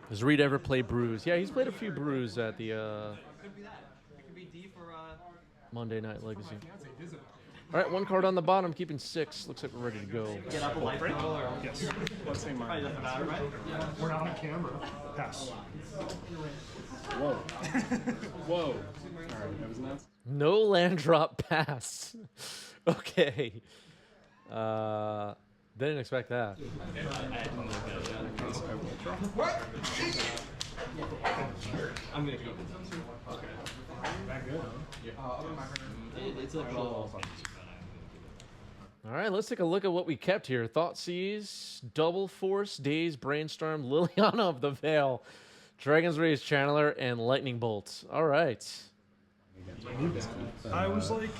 Does Reid ever play Brews? Yeah, he's played a few Brews at the Could be that. It could be D for Monday Night Legacy. All right, one card on the bottom, keeping 6. Looks like we're ready to go. get up a light break. Yes. Let's say Probably mine. doesn't matter, right? We're not on camera. Pass. Whoa. Whoa. All right, that was nuts. No land drop pass. Okay. Didn't expect that. I'm gonna keep it. That good, huh? It's like all. All right, let's take a look at what we kept here. Thoughtseize, Double Force, Daze, Brainstorm, Liliana of the Veil, Dragon's Rage Channeler, and Lightning Bolt. All right. I was like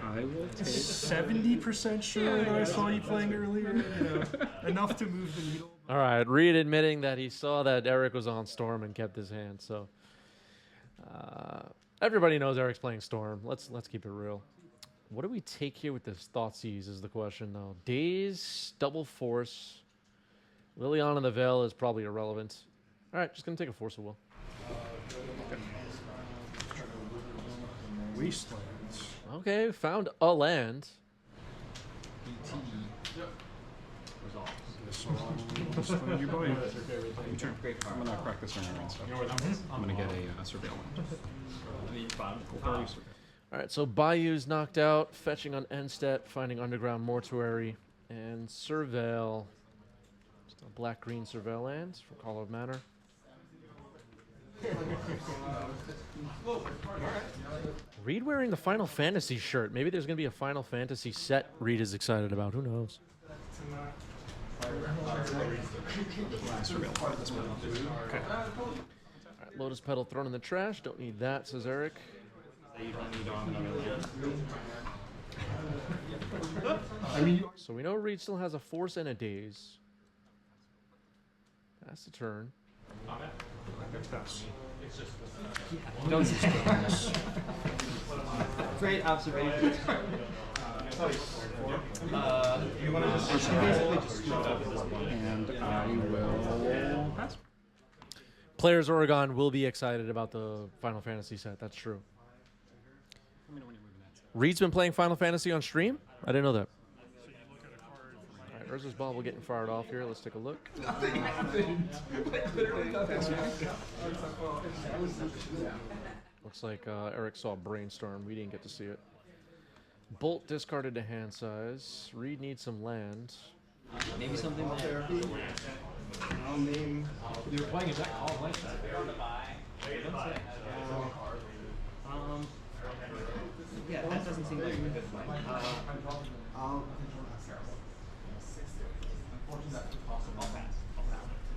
I will take 70% sure that I saw you playing earlier. You know, enough to move the needle. All right, Reid admitting that he saw that Eric was on Storm and kept his hand. So everybody knows Eric's playing Storm. Let's keep it real. What do we take here with this Thoughtseize is the question, though. Daze, Double Force, Liliana of the Veil is probably irrelevant. All right, just going to take a Force of Will. Wastelands. Okay, found a land. This one you buy. Your turn. I'm gonna crack this ring around stuff. I'm gonna get a surveillance. All right, so Bayou's knocked out, fetching on end step, finding Underground Mortuary, and Surveil. Just a black-green Surveil land for Call of Manor. Reid wearing the Final Fantasy shirt. Maybe there's going to be a Final Fantasy set Reid is excited about. Who knows? Okay. All right, Lotus Petal thrown in the trash. Don't need that, says Eric. I mean, So we know Reid still has a Force and a Daze. That's the turn. pass. Don't Great observation. You want to just basically just scoop it up at this point. And I will pass. Players Oregon will be excited about the Final Fantasy set. That's true. Reid's been playing Final Fantasy on stream? I didn't know that. All right, Urza's Bobble getting fired off here. Let's take a look. Nothing happened. Like, literally nothing happened. Looks like Eric saw Brainstorm. We didn't get to see it. Bolt discarded to hand size. Reid needs some land. Maybe something there. I'll name. You're playing a deck all like that. Yeah, that doesn't seem like a good fight.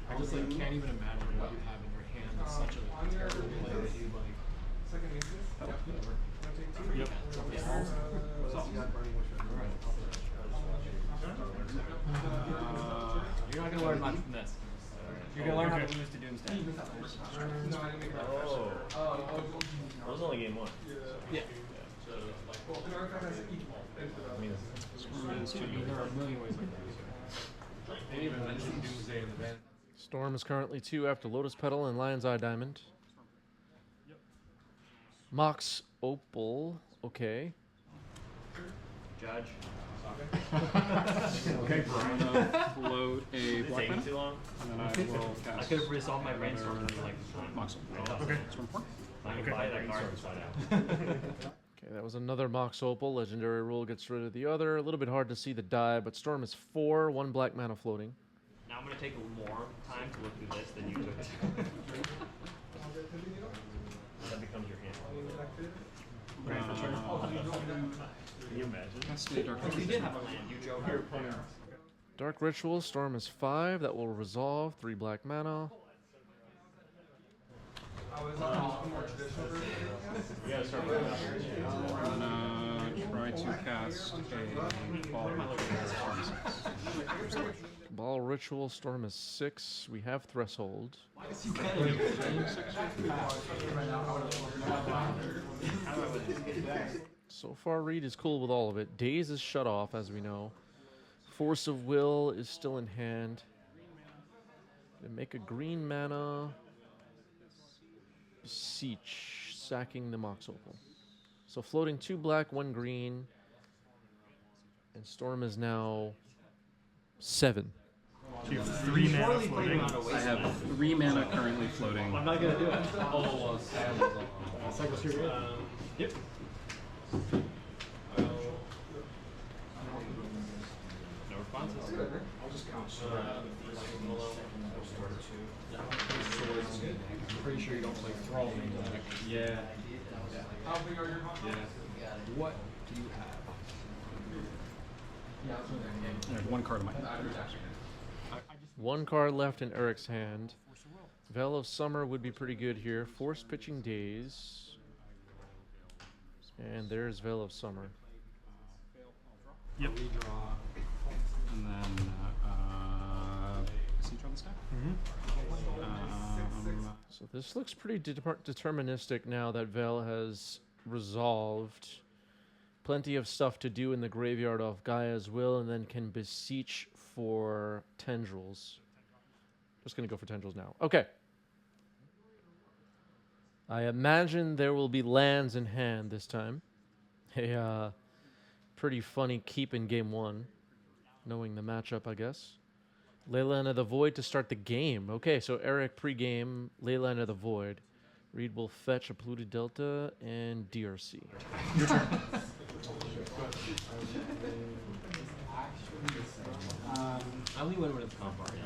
I just like can't even imagine what you have in your hand. It's such a terrible play that you like. Yep. You're not gonna learn much from this. You're gonna learn how to lose to Doomsday. Oh. That was only game 1. Yeah. I mean, There are a million ways like that. they didn't even mention Doomsday in the band. Storm is currently 2 after Lotus Petal and Lion's Eye Diamond. Mox Opal. Okay. Judge. Okay, I'm gonna float a Is it black taking mana, too long? and then I will I cast could have resolved my brainstorm in like Moxel. Okay. Storm 4. I can buy that card and find out. Okay, that was another Mox Opal. Legendary rule gets rid of the other. A little bit hard to see the die, but Storm is 4, 1 black mana floating. Now I'm going to take more time to look through this than you took. That becomes your hand. Can you imagine? Cast a Dark you Ritual. did have a land, you joker. Dark Ritual, Storm is 5. That will resolve. 3 black mana. You gotta start right now. I'm gonna try to cast a Ball Ritual. Storm 6. Ball Ritual, Storm is 6. We have Threshold. So far, Reid is cool with all of it. Daze is shut off, as we know. Force of Will is still in hand. And make a green mana Beseech, sacking the Mox Opal. So floating 2 black, 1 green. And Storm is now 7. So you have 3 mana floating. I have 3 mana currently floating. I'm not gonna do it. Cycle's here, right? Yep. No responses. I'll just count. I'm pretty sure you don't play Thrall in the deck. Yeah. How big are your combos? Yeah. What do you have? I have 1 card in my hand. 1 card left in Eric's hand. Veil of Summer would be pretty good here. Forced Pitching Days. And there's Veil of Summer. Yep. And then Siege on the stack. So this looks pretty deterministic now that Veil has resolved. Plenty of stuff to do in the graveyard off Gaia's Will, and then can beseech for tendrils. Just going to go for tendrils now. Okay. I imagine there will be lands in hand this time. A pretty funny keep in game 1, knowing the matchup, I guess. Leyline of the Void to start the game. Okay, so Eric pre-game, Leyline of the Void. Reid will fetch a Polluted Delta and DRC. Your turn. I only went with the comp party.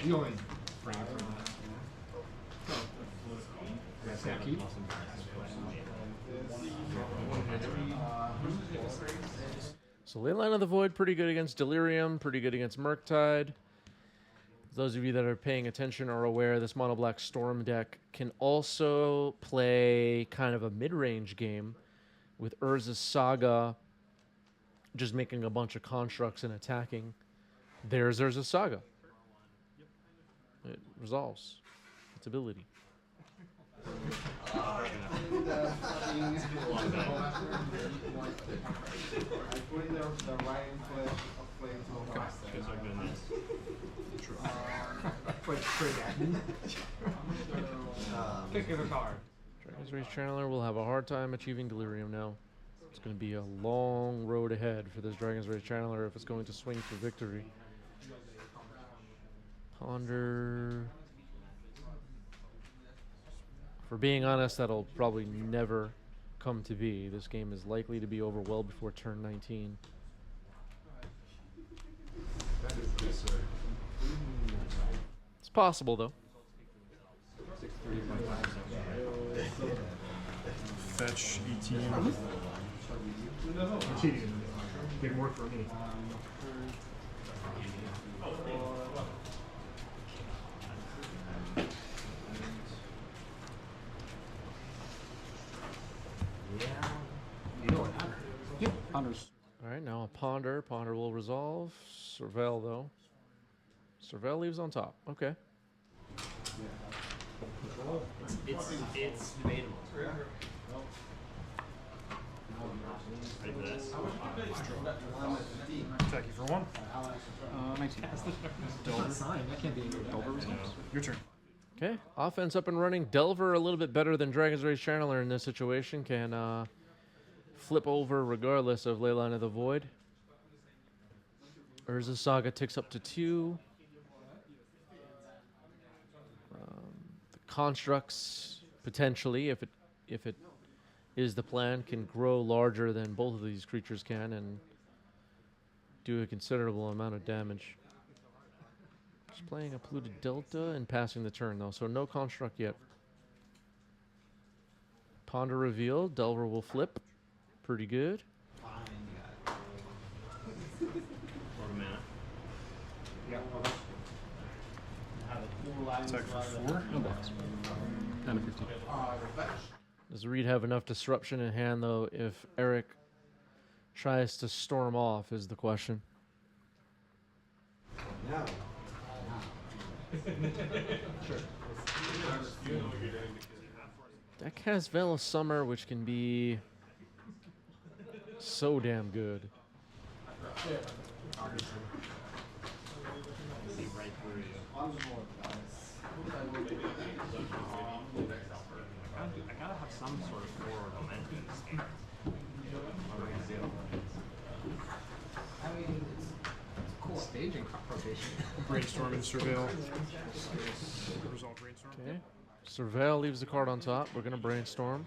You only bring it from that. Keep. So Leyline of the Void, pretty good against Delirium, pretty good against Murktide. Those of you that are paying attention are aware this mono black Storm deck can also play kind of a mid-range game with Urza's Saga just making a bunch of constructs and attacking. There's Urza's Saga. It resolves its ability. Feels like goodness. Pick a card. Dragon's Rage Channeler will have a hard time achieving Delirium now. It's going to be a long road ahead for this Dragon's Rage Channeler if it's going to swing for victory. Ponder. For being honest, that'll probably never come to be. This game is likely to be over well before turn 19. It's possible, though. Fetch 18. I'm cheating. Didn't work for me. Yep, Ponders. All right, now a Ponder. Ponder will resolve. Surveil, though. Surveil leaves on top. Okay. It's debatable. Ready for this? Attack you for 1. 19. That can't be Delver resolves. Your turn. Okay, offense up and running. Delver a little bit better than Dragon's Rage Channeler in this situation. Can flip over regardless of Leyline of the Void. Urza's Saga ticks up to 2. The constructs potentially, if it is the plan, can grow larger than both of these creatures can and do a considerable amount of damage. Just playing a Polluted Delta and passing the turn though, so no construct yet. Ponder reveal, Delver will flip. Pretty good. Attack for 4. No blocks. 10 to 15. Does Reid have enough disruption in hand though if Eric tries to storm off is the question. Deck has Veil of Summer, which can be so damn good. See right through you. I gotta have some sort of forward momentum in this game. What am I gonna do? I mean, it's cool staging rotation. Brainstorm and surveil. Resolve brainstorm. Okay. Surveil leaves the card on top. We're going to brainstorm.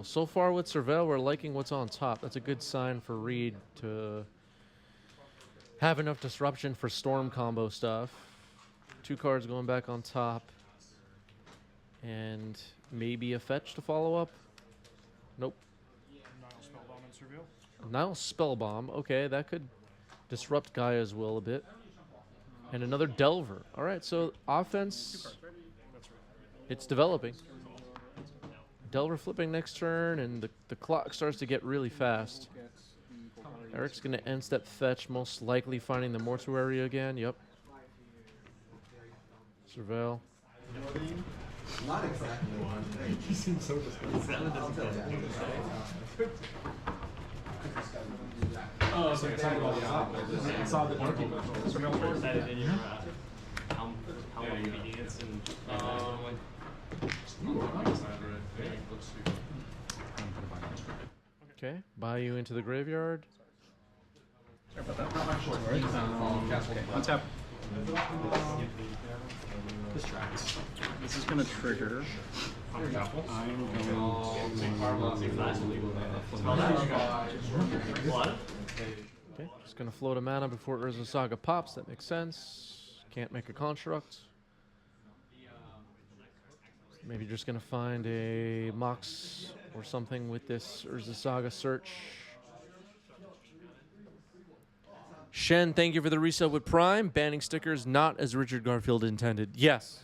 So far with Surveil, we're liking what's on top. That's a good sign for Reid to have enough disruption for storm combo stuff. 2 cards going back on top. And maybe a fetch to follow up. Nope. Nile Spellbomb and surveil. Nile Spellbomb. Okay, that could disrupt Gaia's will a bit. And another Delver. All right, so offense, it's developing. Delver flipping next turn, and the clock starts to get really fast. Eric's going to end step fetch, most likely finding the mortuary again. Yep. Surveil. Not exactly one thing. He seems so disgusted. Oh, so I saw the monkey. That in your how obedience and Okay, buy you into the graveyard. Untap. This is going to trigger. I'm going Okay, just going to float a mana before Urza Saga pops. That makes sense. Can't make a construct. Maybe just going to find a Mox or something with this Urza Saga search. Shen, thank you for the resub with Prime. Banning stickers not as Richard Garfield intended. Yes.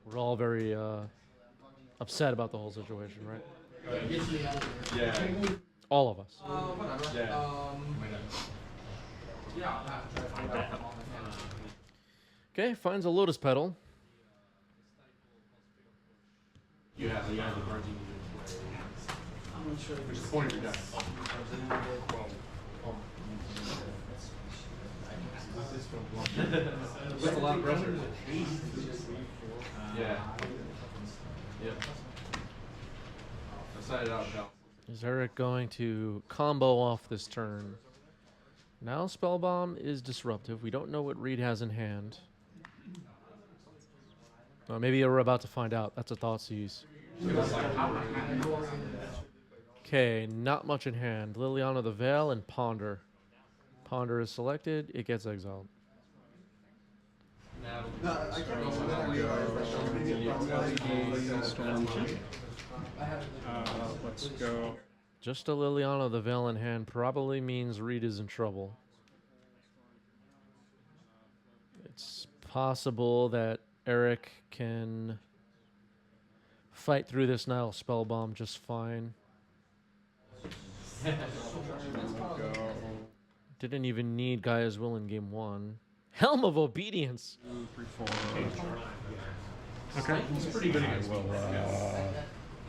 We're all very upset about the whole situation, right? Yeah. All of us. Okay, finds a Lotus Petal. you have the cards you need to play. I'm not sure which point you're done. With a lot of pressure. Yeah. Yep. Decided out now. Is Eric going to combo off this turn? Now Spellbomb is disruptive. We don't know what Reid has in hand. Maybe we're about to find out. That's a thought seize. Okay, not much in hand. Liliana the Veil and Ponder. Ponder is selected. It gets exiled. No, I can't remember. Let's go. Just a Liliana the Veil in hand probably means Reid is in trouble. It's possible that Eric can fight through this Nile Spellbomb just fine. Didn't even need Gaia's Will in game 1. Helm of Obedience! 2, 3, 4. Okay. It's pretty good. I will,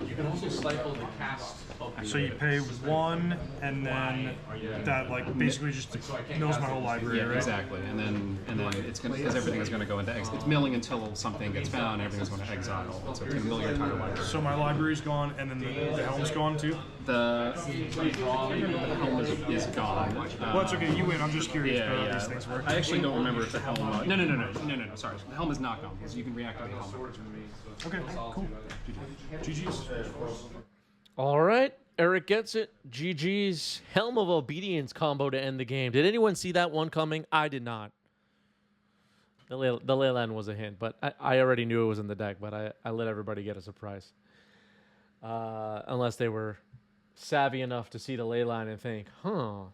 You can also stifle the cast. So you pay 1, and then that like basically just mills my whole library, yeah, right? exactly. And then it's gonna, because everything is gonna go into it's milling until something gets found. Everything's going to exile. So it's gonna mill your entire library. So my library's gone, and then the helm's gone too. The helm is gone. Well, that's okay. You win. I'm just curious Yeah, about how yeah. these things work. I actually don't remember if the helm. No. Sorry, the helm is not gone because you can reactivate the helm. Okay, cool. GG's. All right, Eric gets it. GG's Helm of Obedience combo to end the game. Did anyone see that one coming? I did not. The Leyland was a hint, but I already knew it was in the deck, but I let everybody get a surprise. Unless they were savvy enough to see the Leyline and think, huh,